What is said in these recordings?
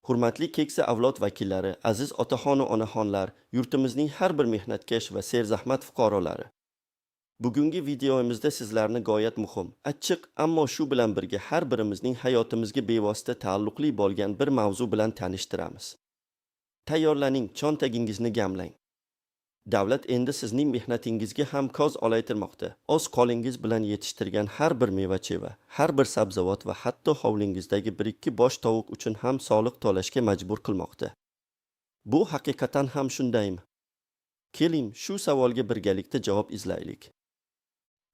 Hurmatli keksa avlod vakillari, aziz otaxon va onaxonlar, yurtimizning har bir mehnatkash va serzahmat fuqarolari. Bugungi videomizda sizlarni g'oyat muhim, achchiq, ammo shu bilan birga har birimizning hayotimizga bevosita taalluqli bo'lgan bir mavzu bilan tanishtiramiz. Tayyorlaning, cho'ntagingizni gamlang. Davlat endi sizning mehnatingizga ham ko'z olaytirmoqda. O'z qo'lingiz bilan yetishtirgan har bir meva-cheva, har bir sabzavot va hatto hovlingizdagi 1-2 bosh tovuq uchun ham soliq to'lashga majbur qilmoqda. Bu haqiqatan ham shundaymi? Keling, shu savolga birgalikda javob izlaylik.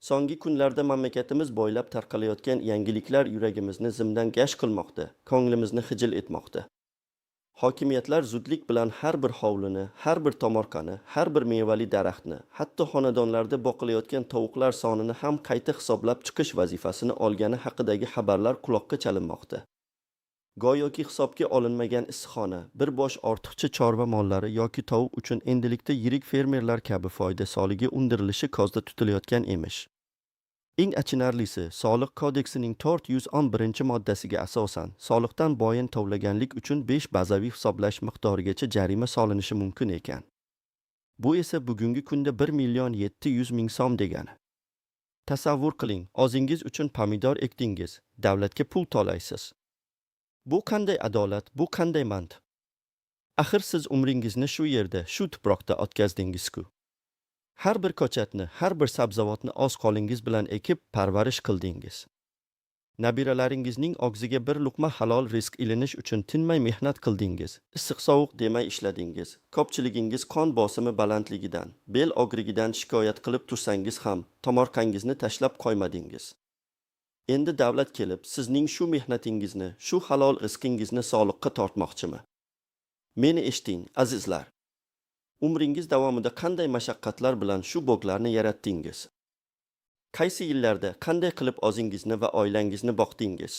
So'nggi kunlarda mamlakatimiz bo'ylab tarqalayotgan yangiliklar yuragimizni zimdan gash qilmoqda, ko'nglimizni xijil etmoqda. Hokimiyatlar zudlik bilan har bir hovlini, har bir tomorqani, har bir mevali daraxtni, hatto xonadonlarda boqilayotgan tovuqlar sonini ham qayta hisoblab chiqish vazifasini olgani haqidagi xabarlar quloqqa chalinmoqda. Go'yoki hisobga olinmagan issiqxona, bir bosh ortiqcha chorva mollari yoki tovuq uchun endilikda yirik fermerlar kabi foyda soligi undirilishi ko'zda tutilayotgan emish. Eng achinarlisi, Soliq kodeksining 411-moddasiga asosan, soliqdan boyin tovlaganlik uchun 5 bazaviy hisoblash miqdorigacha jarima solinishi mumkin ekan. Bu esa bugungi kunda 1.700.000 so'm degani. Tasavvur qiling, o'zingiz uchun pomidor ekdingiz, davlatga pul to'laysiz. Bu qanday adolat, bu qanday mantiq? Axir siz umringizni shu yerda, shu tuproqda o'tkazdingiz-ku. Har bir ko'chatni, har bir sabzavotni o'z qo'lingiz bilan ekib parvarish qildingiz. Nabiralaringizning og'ziga bir luqma halol rizq ilinish uchun tinmay mehnat qildingiz. Issiq-sovuq demay ishladingiz. Ko'pchiligingiz qon bosimi balandligidan, bel og'rigidan shikoyat qilib tursangiz ham, tomorqangizni tashlab qo'ymadingiz. Endi davlat kelib, sizning shu mehnatingizni, shu halol rizqingizni soliqqa tortmoqchimi? Meni eshiting, azizlar. Umringiz davomida qanday mashaqqatlar bilan shu bog'larni yaratdingiz? Qaysi yillarda qanday qilib o'zingizni va oilangizni boqdingiz?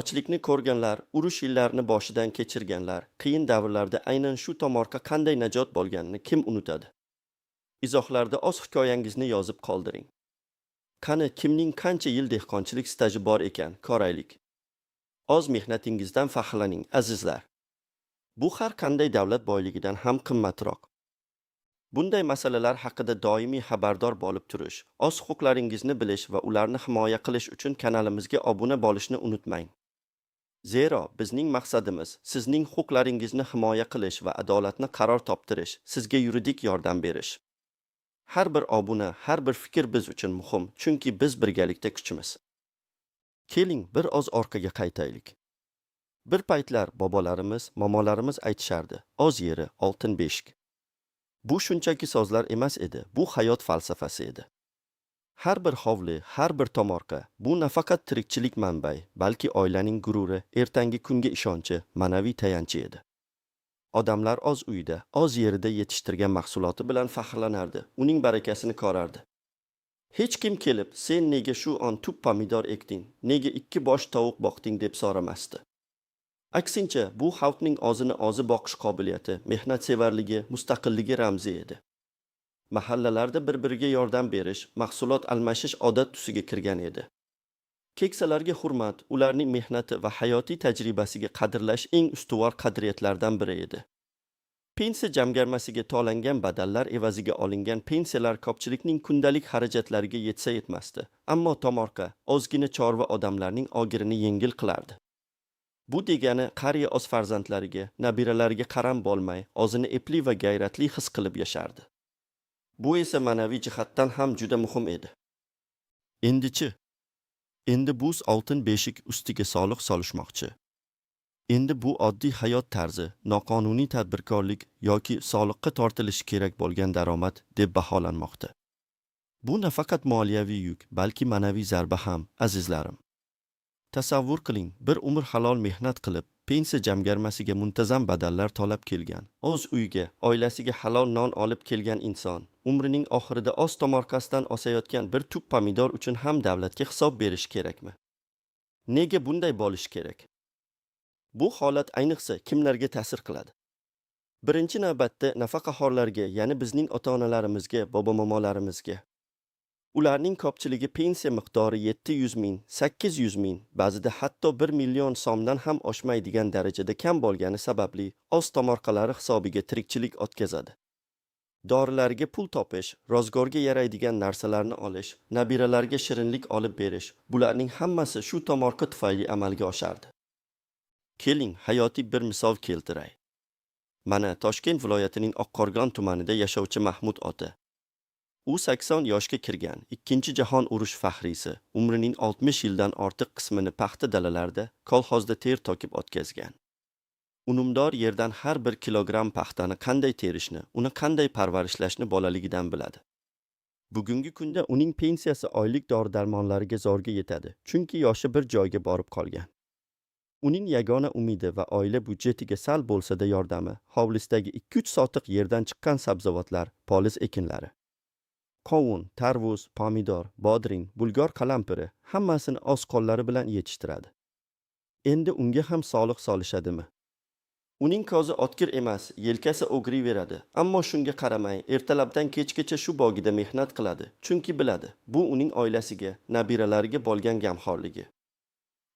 Ochlikni ko'rganlar, urush yillarini boshidan kechirganlar, qiyin davrlarda aynan shu tomorqa qanday najot bo'lganini kim unutadi? Izohlarda o'z hikoyangizni yozib qoldiring. Qani kimning qancha yil dehqonchilik staji bor ekan, ko'raylik. O'z mehnatingizdan faxrlaning, azizlar. Bu har qanday davlat boyligidan ham qimmatroq. Bunday masalalar haqida doimiy xabardor bo'lib turish, o'z huquqlaringizni bilish va ularni himoya qilish uchun kanalimizga obuna bo'lishni unutmang. Zero bizning maqsadimiz sizning huquqlaringizni himoya qilish va adolatni qaror toptirish, sizga yuridik yordam berish. Har bir obuna, har bir fikr biz uchun muhim, chunki biz birgalikda kuchimiz. Keling, bir oz orqaga qaytaylik. Bir paytlar bobolarimiz, momolarimiz aytishardi, o'z yeri oltin beshik. Bu shunchaki so'zlar emas edi, bu hayot falsafasi edi. Har bir hovli, har bir tomorqa, bu nafaqat tirikchilik manbai, balki oilaning gururi, ertangi kunga ishonchi, ma'naviy tayanchi edi. Odamlar o'z uyida, o'z yerida yetishtirgan mahsuloti bilan faxrlanardi, uning barakasini ko'rardi. Hech kim kelib, sen nega shu on tup pomidor ekding, nega 2 bosh tovuq boqding deb so'ramasdi. Aksincha, bu xalqning o'zini o'zi boqish qobiliyati, mehnatsevarligi, mustaqilligi ramzi edi. Mahallalarda bir-biriga yordam berish, mahsulot almashish odat tusiga kirgan edi. Keksalarga hurmat, ularning mehnati va hayotiy tajribasiga qadrlash eng ustuvor qadriyatlardan biri edi. Pensiya jamg'armasiga to'langan badallar evaziga olingan pensiyalar ko'pchilikning kundalik xarajatlariga yetsa yetmasdi, ammo tomorqa ozgina chorva odamlarning og'irini yengil qilardi. Bu degani qariya o'z farzandlariga, nabiralariga qaram bo'lmay, o'zini epli va g'ayratli his qilib yashardi. Bu esa ma'naviy jihatdan ham juda muhim edi. Endi-chi? Endi bu oltin beshik ustiga soliq solishmoqchi. Endi bu oddiy hayot tarzi, noqonuniy tadbirkorlik yoki soliqqa tortilishi kerak bo'lgan daromad deb baholanmoqda. Bu nafaqat moliyaviy yuk, balki ma'naviy zarba ham, azizlarim. Tasavvur qiling, bir umr halol mehnat qilib, pensiya jamg'armasiga muntazam badallar to'lab kelgan, o'z uyiga, oilasiga halol non olib kelgan inson, umrining oxirida o'z tomorqasidan osayotgan bir tup pomidor uchun ham davlatga hisob berish kerakmi? Nega bunday bo'lishi kerak? Bu holat ayniqsa kimlarga ta'sir qiladi? Birinchi navbatda nafaqaxo'rlarga, ya'ni bizning ota-onalarimizga, bobo-momolarimizga. Ularning ko'pchiligi pensiya miqdori 700 ming, 800 ming, ba'zida hatto 1 million so'mdan ham oshmaydigan darajada kam bo'lgani sababli oz tomorqalari hisobiga tirikchilik o'tkazadi. Dorilarga pul topish, ro'zg'orga yaraydigan narsalarni olish, nabiralarga shirinlik olib berish, bularning hammasi shu tomorqa tufayli amalga oshardi. Keling, hayotiy bir misol keltiray. Mana Toshkent viloyatining Oqqo'rg'on tumanida yashovchi Mahmud ota. U 80 yoshga kirgan, Ikkinchi jahon urush faxriysi, umrining 60 yildan ortiq qismini paxta dalalarda, kolxozda ter to'kib o'tkazgan. Unumdor yerdan har 1 kilogramm paxtani qanday terishni, uni qanday parvarishlashni bolaligidan biladi. Bugungi kunda uning pensiyasi oylik dori-darmonlariga zo'rga yetadi, chunki yoshi bir joyga borib qolgan. Uning yagona umidi va oila budjetiga sal bo'lsa-da yordami, hovlisidagi 2-3 sotiq yerdan chiqqan sabzavotlar, poliz ekinlari. Qovun, tarvuz, pomidor, bodring, bulgor qalampiri hammasini o'z qo'llari bilan yetishtiradi. Endi unga ham soliq solishadimi? Uning ko'zi o'tkir emas, yelkasi o'g'riyveradi, ammo shunga qaramay, ertalabdan kechgacha shu bog'ida mehnat qiladi, chunki biladi, bu uning oilasiga, nabiralariga bo'lgan g'amxo'rligi.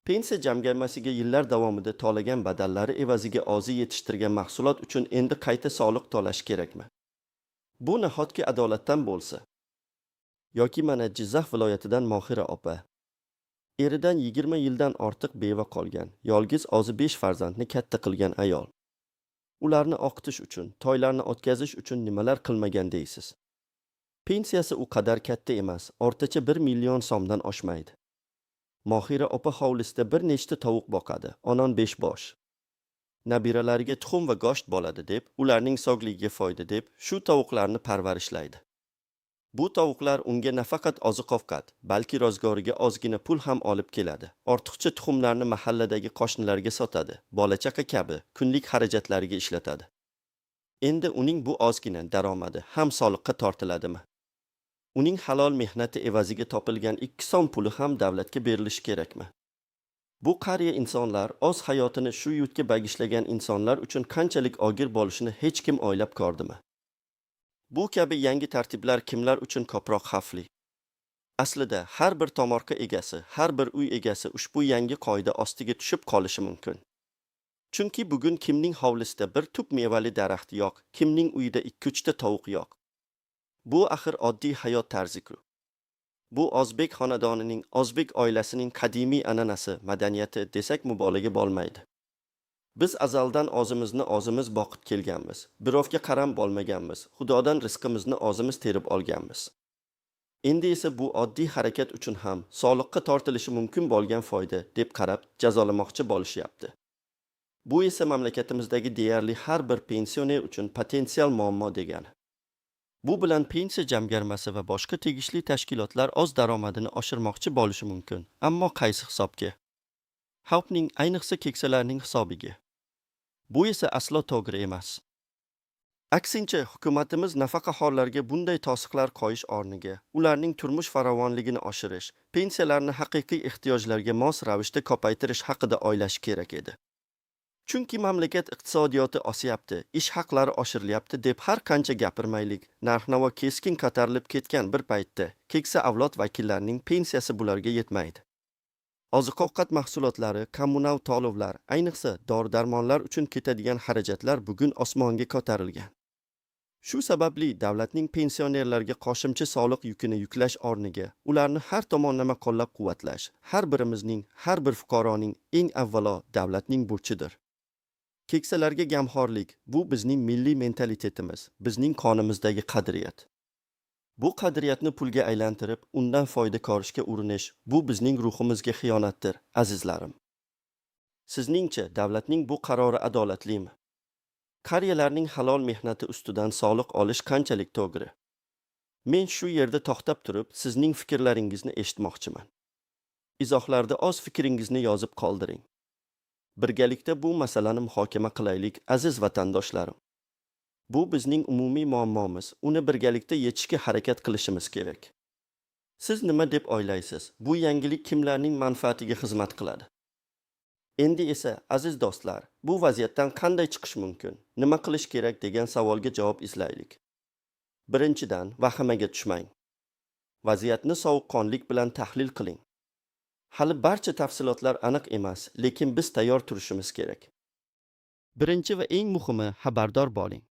Pensiya jamg'armasiga yillar davomida to'lagan badallari evaziga o'zi yetishtirgan mahsulot uchun endi qayta soliq to'lash kerakmi? Bu nahotki adolatdan bo'lsa? Yoki mana Jizzax viloyatidan Mohira opa. Eridan 20 yildan ortiq beva qolgan, yolg'iz o'zi 5 farzandni katta qilgan ayol. Ularni o'qitish uchun, to'ylarni o'tkazish uchun nimalar qilmagan deysiz? Pensiyasi u qadar katta emas, o'rtacha 1 million so'mdan oshmaydi. Mohira opa hovlisida bir nechta tovuq boqadi, 10-15 bosh. Nabiralariga tuxum va go'sht bo'ladi deb, ularning sog'ligiga foyda deb, shu tovuqlarni parvarishlaydi. Bu tovuqlar unga nafaqat oziq-ovqat, balki ro'zg'origa ozgina pul ham olib keladi. Ortiqcha tuxumlarni mahalladagi qo'shnilarga sotadi, bola-chaqa kabi kunlik xarajatlariga ishlatadi. Endi uning bu ozgina daromadi ham soliqqa tortiladimi? Uning halol mehnati evaziga topilgan 2 so'm puli ham davlatga berilishi kerakmi? Bu qariya insonlar o'z hayotini shu yurtga bagishlagan insonlar uchun qanchalik og'ir bo'lishini hech kim o'ylab ko'rdimi? Bu kabi yangi tartiblar kimlar uchun ko'proq xavfli? Aslida har bir tomorqa egasi, har bir uy egasi ushbu yangi qoida ostiga tushib qolishi mumkin. Chunki bugun kimning hovlisida bir tup mevali daraxt yo'q, kimning uyida 2-3 ta tovuq yo'q. Bu axir oddiy hayot tarzi-ku. Bu o'zbek xonadonining, o'zbek oilasining qadimiy an'anasi, madaniyati desak mubolag'a bo'lmaydi. Biz azaldan o'zimizni o'zimiz boqib kelganmiz. Birovga qaram bo'lmaganmiz. Xudodan rizqimizni o'zimiz terib olganmiz. Endi esa bu oddiy harakat uchun ham soliqqa tortilishi mumkin bo'lgan foyda deb qarab jazolamoqchi bo'lishyapti. Bu esa mamlakatimizdagi deyarli har bir pensioner uchun potensial muammo degani. Bu bilan pensiya jamg'armasi va boshqa tegishli tashkilotlar o'z daromadini oshirmoqchi bo'lishi mumkin, ammo qaysi hisobga? Xalqning, ayniqsa keksalarning hisobiga. Bu esa aslo to'g'ri emas. Aksincha, hukumatimiz nafaqaxo'rlarga bunday to'siqlar qo'yish o'rniga, ularning turmush farovonligini oshirish, pensiyalarni haqiqiy ehtiyojlarga mos ravishda ko'paytirish haqida o'ylash kerak edi. Chunki mamlakat iqtisodiyoti o'syapti, ish haqlari oshirilyapti deb har qancha gapirmaylik, narx-navo keskin ko'tarilib ketgan bir paytda keksa avlod vakillarining pensiyasi bularga yetmaydi. Oziq-ovqat mahsulotlari, kommunal to'lovlar, ayniqsa dori-darmonlar uchun ketadigan xarajatlar bugun osmonga ko'tarilgan. Shu sababli davlatning pensionerlarga qo'shimcha soliq yukini yuklash o'rniga ularni har tomonlama qo'llab-quvvatlash har birimizning, har bir fuqaroning eng avvalo davlatning burchidir. Keksalarga g'amxo'rlik bu bizning milliy mentalitetimiz, bizning qonimizdagi qadriyat. Bu qadriyatni pulga aylantirib, undan foyda ko'rishga urinish, bu bizning ruhimizga xiyonatdir, azizlarim. Sizningcha davlatning bu qarori adolatlimi? Qariyalarning halol mehnati ustidan soliq olish qanchalik to'g'ri? Men shu yerda to'xtab turib, sizning fikrlaringizni eshitmoqchiman. Izohlarda o'z fikringizni yozib qoldiring. Birgalikda bu masalani muhokama qilaylik, aziz vatandoshlarim. Bu bizning umumiy muammomiz, uni birgalikda yechishga harakat qilishimiz kerak. Siz nima deb o'ylaysiz? Bu yangilik kimlarning manfaatiga xizmat qiladi? Endi esa, aziz do'stlar, bu vaziyatdan qanday chiqish mumkin? Nima qilish kerak degan savolga javob izlaylik. Birinchidan, vahimaga tushmang. Vaziyatni sovuqqonlik bilan tahlil qiling. Hali barcha tafsilotlar aniq emas, lekin biz tayyor turishimiz kerak. Birinchi va eng muhimi, xabardor bo'ling.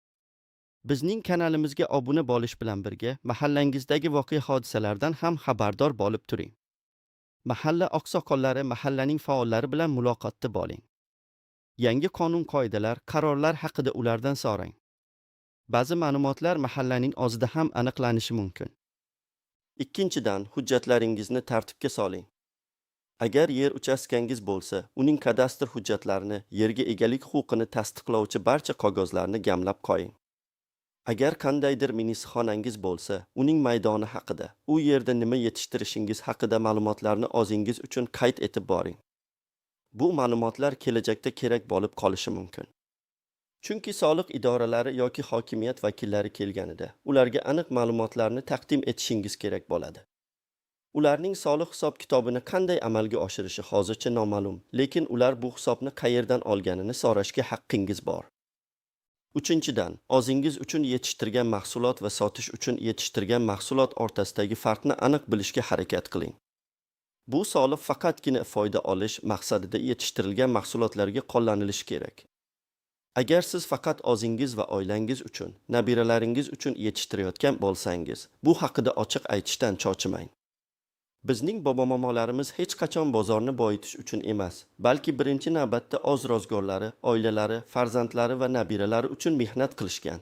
Bizning kanalimizga obuna bo'lish bilan birga mahallangizdagi voqea hodisalardan ham xabardor bo'lib turing. Mahalla oqsoqollari, mahallaning faollari bilan muloqotda bo'ling. Yangi qonun-qoidalar, qarorlar haqida ulardan so'rang. Ba'zi ma'lumotlar mahallaning o'zida ham aniqlanishi mumkin. Ikkinchidan, hujjatlaringizni tartibga soling. Agar yer uchastkangiz bo'lsa, uning kadastr hujjatlarini, yerga egalik huquqini tasdiqlovchi barcha qog'ozlarni gamlab qo'ying. Agar qandaydir minisxonangiz bo'lsa, uning maydoni haqida, u yerda nima yetishtirishingiz haqida ma'lumotlarni o'zingiz uchun qayd etib boring. Bu ma'lumotlar kelajakda kerak bo'lib qolishi mumkin. Chunki soliq idoralari yoki hokimiyat vakillari kelganida, ularga aniq ma'lumotlarni taqdim etishingiz kerak bo'ladi. Ularning soliq hisob-kitobini qanday amalga oshirishi hozircha noma'lum, lekin ular bu hisobni qayerdan olganini so'rashga haqqingiz bor. Uchinchidan, o'zingiz uchun yetishtirgan mahsulot va sotish uchun yetishtirgan mahsulot o'rtasidagi farqni aniq bilishga harakat qiling. Bu soliq faqatgina foyda olish maqsadida yetishtirilgan mahsulotlarga qo'llanilishi kerak. Agar siz faqat o'zingiz va oilangiz uchun, nabiralaringiz uchun yetishtirayotgan bo'lsangiz, bu haqida ochiq aytishdan cho'chimang. Bizning bobo-momolarimiz hech qachon bozorni boyitish uchun emas, balki birinchi navbatda o'z rozgorlari, oilalari, farzandlari va nabiralari uchun mehnat qilishgan.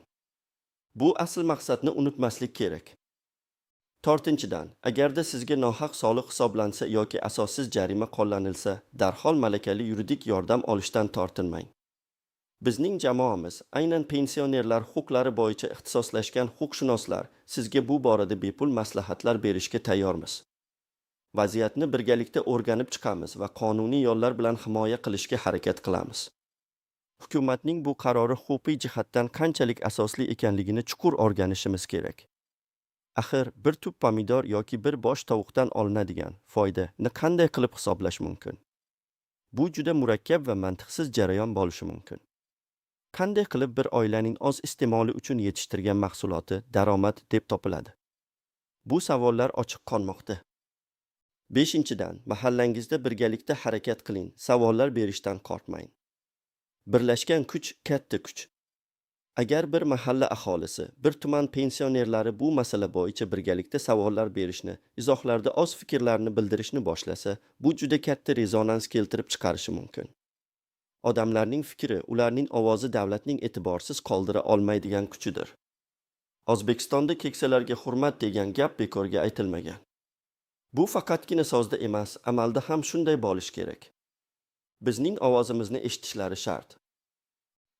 Bu asl maqsadni unutmaslik kerak. To'rtinchidan, agarda sizga nohaq soliq hisoblansa yoki asossiz jarima qo'llanilsa, darhol malakali yuridik yordam olishdan tortinmang. Bizning jamoamiz, aynan pensionerlar huquqlari bo'yicha ixtisoslashgan huquqshunoslar, sizga bu borada bepul maslahatlar berishga tayyormiz. Vaziyatni birgalikda o'rganib chiqamiz va qonuniy yo'llar bilan himoya qilishga harakat qilamiz. Hukumatning bu qarori huquqiy jihatdan qanchalik asosli ekanligini chuqur o'rganishimiz kerak. Axir bir tup pomidor yoki bir bosh tovuqdan olinadigan foydani qanday qilib hisoblash mumkin? Bu juda murakkab va mantiqsiz jarayon bo'lishi mumkin. Qanday qilib bir oilaning o'z iste'moli uchun yetishtirgan mahsuloti daromad deb topiladi? Bu savollar ochiq qolmoqda. Beshinchidan, mahallangizda birgalikda harakat qiling, savollar berishdan qo'rqmang. Birlashgan kuch katta kuch. Agar bir mahalla aholisi, bir tuman pensionerlari bu masala bo'yicha birgalikda savollar berishni, izohlarda o'z fikrlarini bildirishni boshlasa, bu juda katta rezonans keltirib chiqarishi mumkin. Odamlarning fikri, ularning ovozi davlatning e'tiborsiz qoldira olmaydigan kuchidir. O'zbekistonda keksalarga hurmat degan gap bekorga aytilmagan. Bu faqatgina so'zda emas, amalda ham shunday bo'lish kerak. Bizning ovozimizni eshitishlari shart.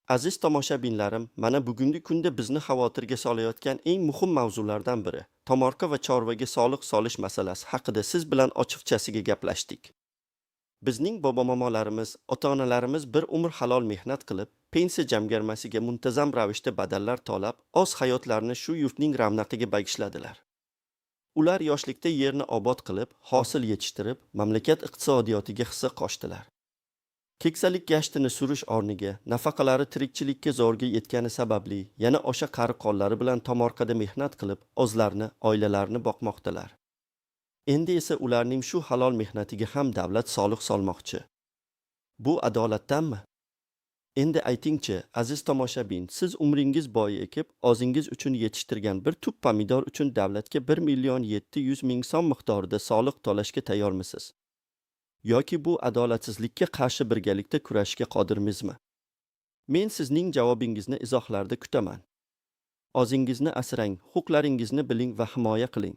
Aziz tomoshabinlarim, mana bugungi kunda bizni xavotirga solayotgan eng muhim mavzulardan biri, tomorqa va chorvaga soliq solish masalasi haqida siz bilan ochiqchasiga gaplashdik. Bizning bobo-momolarimiz, ota-onalarimiz bir umr halol mehnat qilib, pensiya jamg'armasiga muntazam ravishda badallar to'lab, o'z hayotlarini shu yurtning ravnaqiga bag'ishladilar. Ular yoshlikda yerni obod qilib, hosil yetishtirib, mamlakat iqtisodiyotiga hissa qo'shdilar. Keksalik gashtini surish o'rniga nafaqalari tirikchilikka zo'rga yetgani sababli yana o'sha qari qo'llari bilan tomorqada mehnat qilib, o'zlarini, oilalarini boqmoqdalar. Endi esa ularning shu halol mehnatiga ham davlat soliq solmoqchi. Bu adolatdanmi? Endi aytingchi, aziz tomoshabin, siz umringiz bo'yi ekib, o'zingiz uchun yetishtirgan bir tup pomidor uchun davlatga 1.700.000 so'm miqdorida soliq to'lashga tayyormisiz? Yoki bu adolatsizlikka qarshi birgalikda kurashishga qodirmizmi? Men sizning javobingizni izohlarda kutaman. O'zingizni asrang, huquqlaringizni biling va himoya qiling.